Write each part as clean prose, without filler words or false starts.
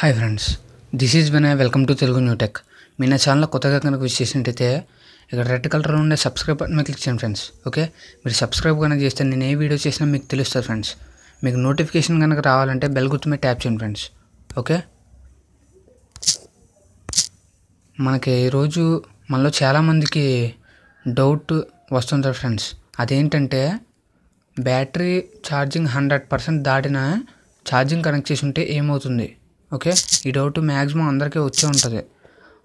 Hi friends, this is Vinay. Welcome to Telugu new tech. మీ నా channel కొత్తగా కనుక విష్ చేసినట్టయితే ఇక్కడ రెడ్ కలర్ ఉండే సబ్స్క్రైబ్ బటన్ మీద క్లిక్ చేయండి ఫ్రెండ్స్. ఓకే, మీరు సబ్స్క్రైబ్ కనుక చేస్తే నేను ఏ వీడియో చేసినా మీకు తెలుస్తుంది ఫ్రెండ్స్. మీకు నోటిఫికేషన్ కనుక రావాలంటే బెల్ గుర్తు మీద ట్యాప్ చేయండి ఫ్రెండ్స్. ఓకే, మనకి ఈరోజు మనలో చాలామందికి డౌట్ వస్తుంది ఫ్రెండ్స్. అదేంటంటే బ్యాటరీ ఛార్జింగ్ 100% దాటిన ఛార్జింగ్ కనెక్ట్ చేసి ఉంటే ఏమవుతుంది. ఓకే, ఈ డౌట్ మ్యాక్సిమం అందరికీ వచ్చే ఉంటుంది.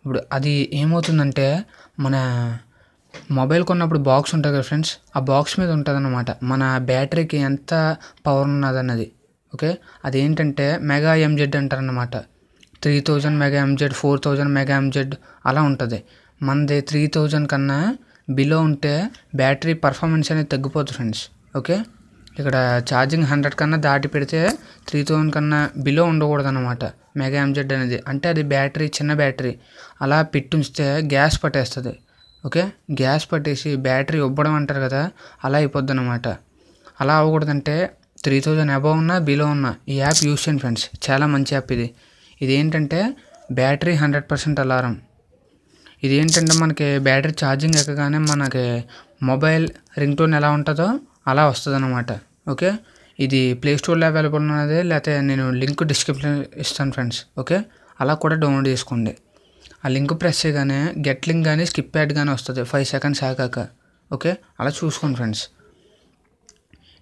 ఇప్పుడు అది ఏమవుతుందంటే మన మొబైల్ కొన్నప్పుడు బాక్స్ ఉంటుంది కదా ఫ్రెండ్స్, ఆ బాక్స్ మీద ఉంటుంది అన్నమాట మన బ్యాటరీకి ఎంత పవర్ ఉన్నదన్నది. ఓకే, అదేంటంటే మెగా ఎంజెడ్ అంటారన్నమాట. 3000 మెగా ఎంజెడ్, 4000 మెగా ఎంజెడ్ అలా ఉంటుంది. మనది 3000 కన్నా బిలో ఉంటే బ్యాటరీ పర్ఫార్మెన్స్ అనేది తగ్గిపోతుంది ఫ్రెండ్స్. ఓకే, ఇక్కడ ఛార్జింగ్ 100 కన్నా దాటి పెడితే 3000 కన్నా బిలో ఉండకూడదు అనమాట మెగా ఎంజెడ్ అనేది. అంటే అది బ్యాటరీ చిన్న బ్యాటరీ అలా పెట్టుంచితే గ్యాస్ పట్టేస్తుంది. ఓకే, గ్యాస్ పట్టేసి బ్యాటరీ ఉబ్బడం అంటారు కదా, అలా అయిపోద్ది అనమాట. అలా అవ్వకూడదంటే 3000 అబవ్ ఉన్నా బిలో ఉన్నా ఈ యాప్ యూస్ చేయండి ఫ్రెండ్స్. చాలా మంచి యాప్ ఇది. ఇదేంటంటే బ్యాటరీ 100% అలారం. ఇదేంటంటే మనకి బ్యాటరీ ఛార్జింగ్ ఎక్కగానే మనకి మొబైల్ రింగ్ టోన్ ఎలా ఉంటుందో అలా వస్తుంది అనమాట. ఓకే, ఇది ప్లేస్టోర్లో అవైలబుల్ ఉన్నది, లేకపోతే నేను లింక్ డిస్క్రిప్షన్ ఇస్తాను ఫ్రెండ్స్. ఓకే, అలా కూడా డౌన్లోడ్ చేసుకోండి. ఆ లింక్ ప్రెస్ చేయగానే గెట్ లింక్ కానీ స్కిప్ యాడ్ కానీ వస్తుంది 5 సెకండ్స్ ఆగాక. ఓకే, అలా చూసుకోండి ఫ్రెండ్స్.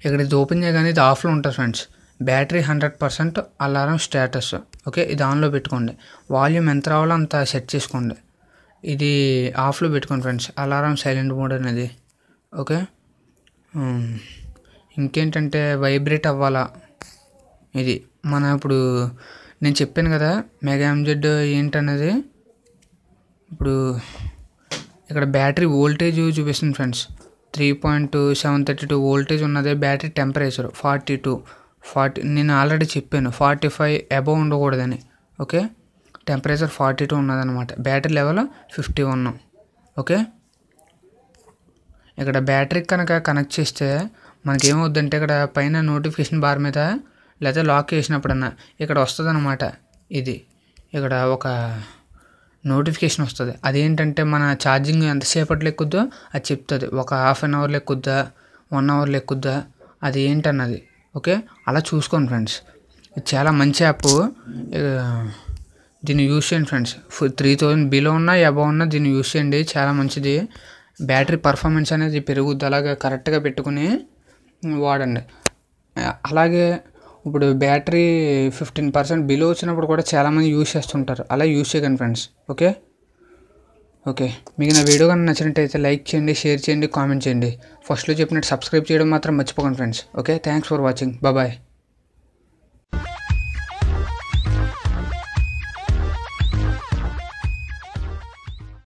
ఇక్కడ ఇది ఓపెన్ చేయగానే ఇది ఆఫ్లో ఉంటుంది friends. Battery 100% alarm status. Okay, ఇది ఆన్లో పెట్టుకోండి. వాల్యూమ్ ఎంత రావాలో అంత సెట్ చేసుకోండి. ఇది ఆఫ్లో పెట్టుకోండి ఫ్రెండ్స్, అలారం సైలెంట్ మోడ్ అనేది. ఓకే, ఇంకేంటంటే వైబ్రేట్ అవ్వాలా. ఇది మన ఇప్పుడు నేను చెప్పాను కదా మెగా ఎంజెడ్ ఏంటనేది. ఇప్పుడు ఇక్కడ బ్యాటరీ వోల్టేజ్ చూపిస్తుంది ఫ్రెండ్స్. 3.732 వోల్టేజ్ ఉన్నది. బ్యాటరీ టెంపరేచర్ 40 నేను ఆల్రెడీ చెప్పాను 45 అబవ్ ఉండకూడదని. ఓకే, టెంపరేచర్ 42 ఉన్నదన్నమాట. Battery level 51. ఓకే, ఇక్కడ బ్యాటరీ కనుక కనెక్ట్ చేస్తే మనకి ఏమవుద్దంటే ఇక్కడ పైన నోటిఫికేషన్ బార్ మీద లేదా లాక్ చేసినప్పుడన్నా ఇక్కడ వస్తుంది అనమాట. ఇది ఇక్కడ ఒక నోటిఫికేషన్ వస్తుంది. అదేంటంటే మన ఛార్జింగ్ ఎంతసేపట్లో ఎక్కుద్దో అది చెప్తుంది. ఒక హాఫ్ అన్ అవర్లో ఎక్కుద్దా, 1 అవర్లో ఎక్కుద్దా, అది ఏంటన్నది. ఓకే, అలా చూసుకోండి ఫ్రెండ్స్. ఇది చాలా మంచి యాప్. దీన్ని యూస్ చేయండి ఫ్రెండ్స్. 3000 బిలో ఉన్నా అబవ్ ఉన్నా దీన్ని యూస్ చేయండి, చాలా మంచిది. బ్యాటరీ పర్ఫార్మెన్స్ అనేది పెరుగుద్ది. అలాగే కరెక్ట్గా పెట్టుకుని వాడండి. అలాగే ఇప్పుడు బ్యాటరీ 15% బిలో వచ్చినప్పుడు కూడా చాలామంది యూస్ చేస్తుంటారు. అలా యూస్ చేయకండి ఫ్రెండ్స్. ఓకే, మీకు నా వీడియో కానీ నచ్చినట్టయితే లైక్ చేయండి, షేర్ చేయండి, కామెంట్ చేయండి. ఫస్ట్లో చెప్పినట్టు సబ్స్క్రైబ్ చేయడం మాత్రం మర్చిపోకండి friends. Okay, thanks for watching. Bye.